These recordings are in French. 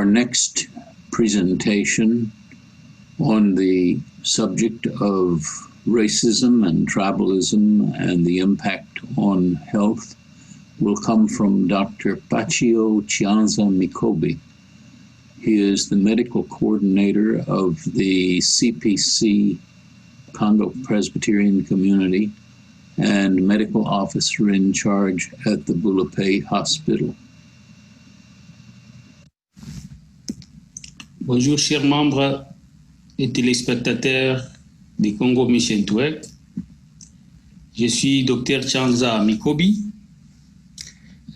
our next presentation on the subject of racism and tribalism and the impact on health will come from Dr. Pachio Chianza Mikobi. He is the medical coordinator of the CPC Congo Presbyterian Community and medical officer in charge at the Bulape Hospital. Bonjour, chers membres et téléspectateurs du Congo Mission Network. Je suis Dr Chianza Mikobi,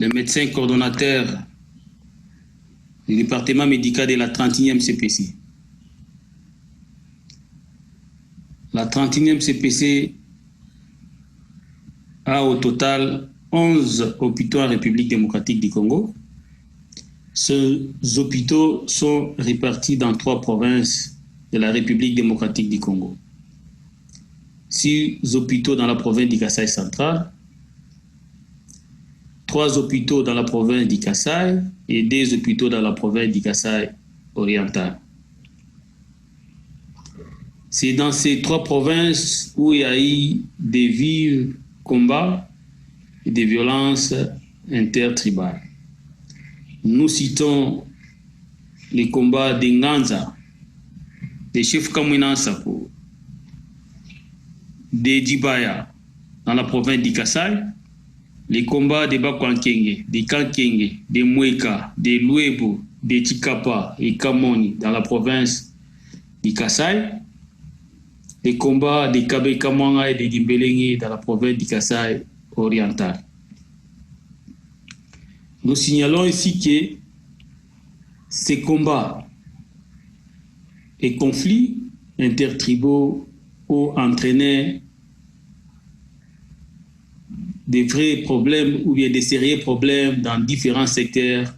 le médecin coordonnateur du département médical de la 31e CPC. La 31e CPC a au total 11 hôpitaux en République démocratique du Congo. Ces hôpitaux sont répartis dans 3 provinces de la République démocratique du Congo. 6 hôpitaux dans la province du Kasaï central, 3 hôpitaux dans la province du Kasaï et 2 hôpitaux dans la province du Kasaï oriental. C'est dans ces 3 provinces où il y a eu des vifs combats et des violences intertribales. Nous citons les combats de Nganza, des chefs Kamwina Sako, de Djibaya dans la province du Kasaï, les combats de Bakwankenge, de Kankenge, de Mweka, de Luebo, de Tikapa et Kamoni dans la province du Kasaï, les combats de Kabe Kamwanga et de Dimbelengi dans la province du Kasaï oriental. Nous signalons ici que ces combats et conflits intertribaux ont entraîné des vrais problèmes ou bien des sérieux problèmes dans différents secteurs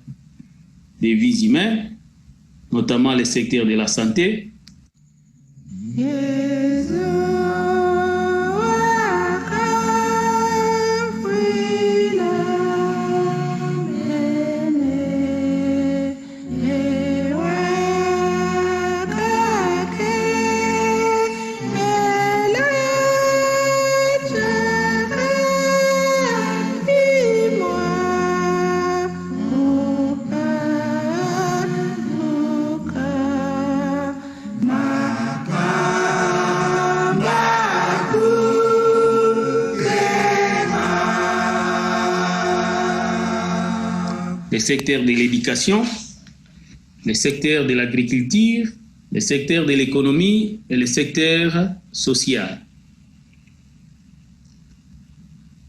des vies humaines, notamment le secteur de la santé. Le secteur de l'éducation, le secteur de l'agriculture, le secteur de l'économie et le secteur social.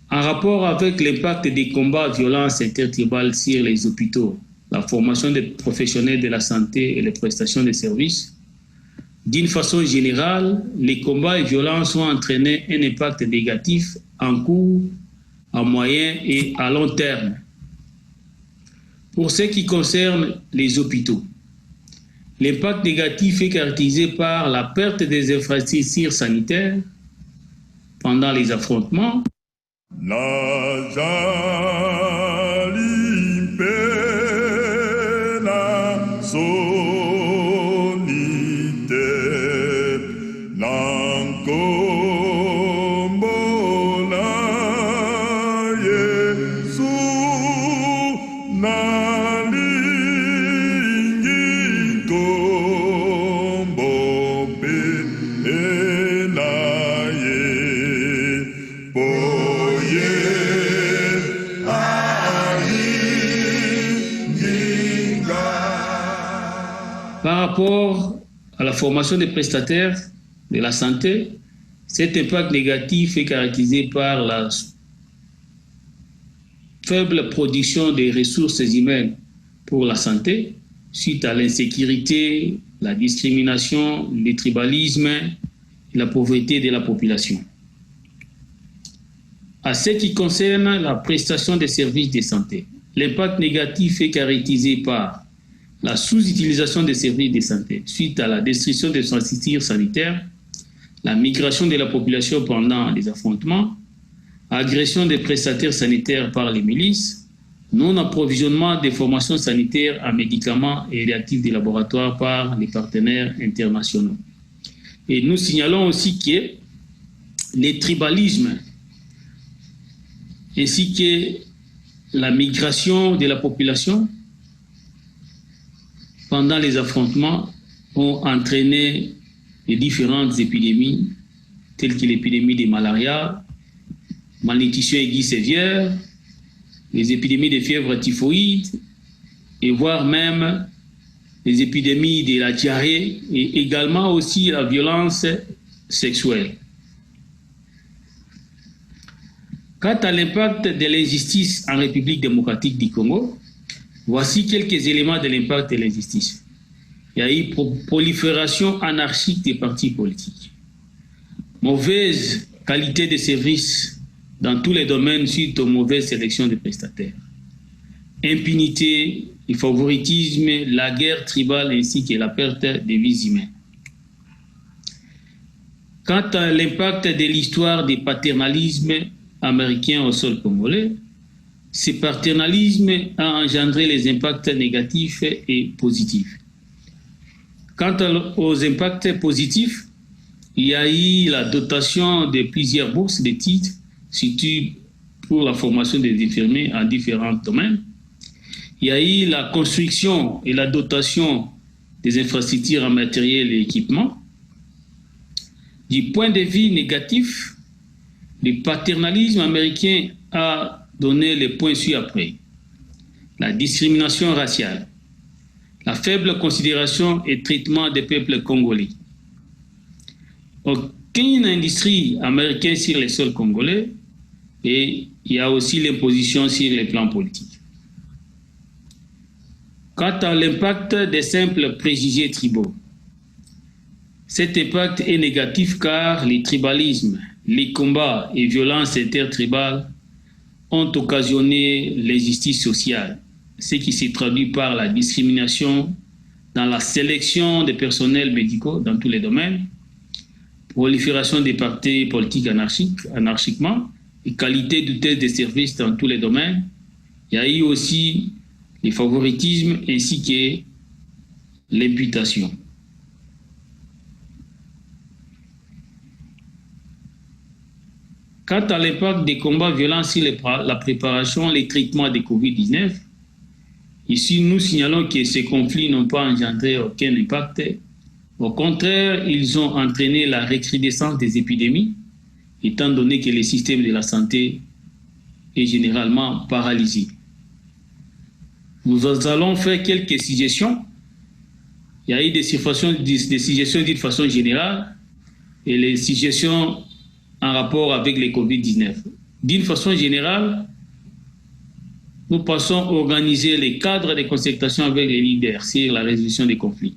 En rapport avec l'impact des combats violences intertribales sur les hôpitaux, la formation des professionnels de la santé et les prestations de services, d'une façon générale, les combats et violences ont entraîné un impact négatif en court, à moyen et à long terme. Pour ce qui concerne les hôpitaux, l'impact négatif est caractérisé par la perte des infrastructures sanitaires pendant les affrontements. Par rapport à la formation des prestataires de la santé, cet impact négatif est caractérisé par la faible production des ressources humaines pour la santé suite à l'insécurité, la discrimination, le tribalisme et la pauvreté de la population. À ce qui concerne la prestation des services de santé, l'impact négatif est caractérisé par la sous-utilisation des services de santé suite à la destruction des infrastructures sanitaires, la migration de la population pendant les affrontements, agression des prestataires sanitaires par les milices, non-approvisionnement des formations sanitaires en médicaments et réactifs des laboratoires par les partenaires internationaux. Et nous signalons aussi que les tribalismes ainsi que la migration de la population pendant les affrontements ont entraîné les différentes épidémies telles que l'épidémie de malaria, malnutrition aiguë sévère, les épidémies de fièvre typhoïde et voire même les épidémies de la diarrhée et également aussi la violence sexuelle. Quant à l'impact de l'injustice en République démocratique du Congo, voici quelques éléments de l'impact de l'injustice. Il y a eu prolifération anarchique des partis politiques, mauvaise qualité de services dans tous les domaines suite aux mauvaises sélections de prestataires, impunité, le favoritisme, la guerre tribale ainsi que la perte des vies humaines. Quant à l'impact de l'histoire du paternalisme américain au sol congolais, ce paternalisme a engendré les impacts négatifs et positifs. Quant aux impacts positifs, il y a eu la dotation de plusieurs bourses de titres, surtout pour la formation des infirmiers en différents domaines. Il y a eu la construction et la dotation des infrastructures en matériel et équipement. Du point de vue négatif, le paternalisme américain a donné les points ci-après. La discrimination raciale, la faible considération et traitement des peuples congolais. Aucune industrie américaine sur les sols congolais et il y a aussi l'imposition sur les plans politiques. Quant à l'impact des simples préjugés tribaux, cet impact est négatif car les tribalismes, les combats et violences intertribales ont occasionné l'injustice sociale, ce qui se traduit par la discrimination dans la sélection des personnels médicaux dans tous les domaines, prolifération des partis politiques anarchiquement, et qualité douteuse des services dans tous les domaines. Il y a eu aussi les favoritismes ainsi que l'imputation. Quant à l'impact des combats violents sur la préparation, les traitements de Covid-19, ici nous signalons que ces conflits n'ont pas engendré aucun impact. Au contraire, ils ont entraîné la recrudescence des épidémies, étant donné que le système de la santé est généralement paralysé. Nous allons faire quelques suggestions. Il y a eu des suggestions dites de façon générale et les suggestions en rapport avec le Covid-19. D'une façon générale, nous pensons organiser les cadres de concertation avec les leaders sur la résolution des conflits.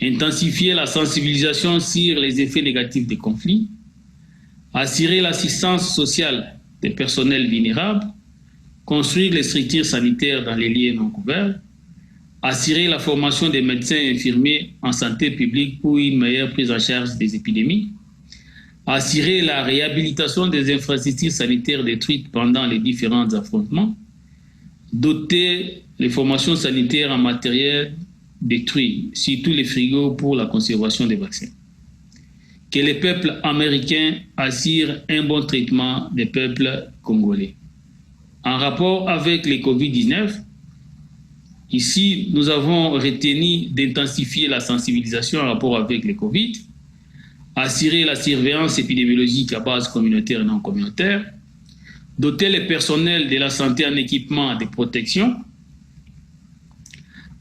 Intensifier la sensibilisation sur les effets négatifs des conflits. Assurer l'assistance sociale des personnels vulnérables. Construire les structures sanitaires dans les lieux non couverts. Assurer la formation des médecins et infirmiers en santé publique pour une meilleure prise en charge des épidémies. Assurer la réhabilitation des infrastructures sanitaires détruites pendant les différents affrontements, doter les formations sanitaires en matériel détruit, surtout les frigos pour la conservation des vaccins. Que les peuples américains assurent un bon traitement des peuples congolais. En rapport avec les Covid-19, ici, nous avons retenu d'intensifier la sensibilisation en rapport avec les Covid, assurer la surveillance épidémiologique à base communautaire et non communautaire, doter les personnels de la santé en équipement de protection,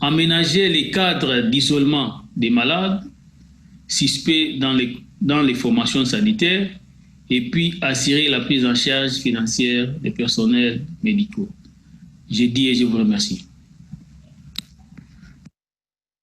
aménager les cadres d'isolement des malades suspects dans les formations sanitaires et puis assurer la prise en charge financière des personnels médicaux. Je dis et je vous remercie.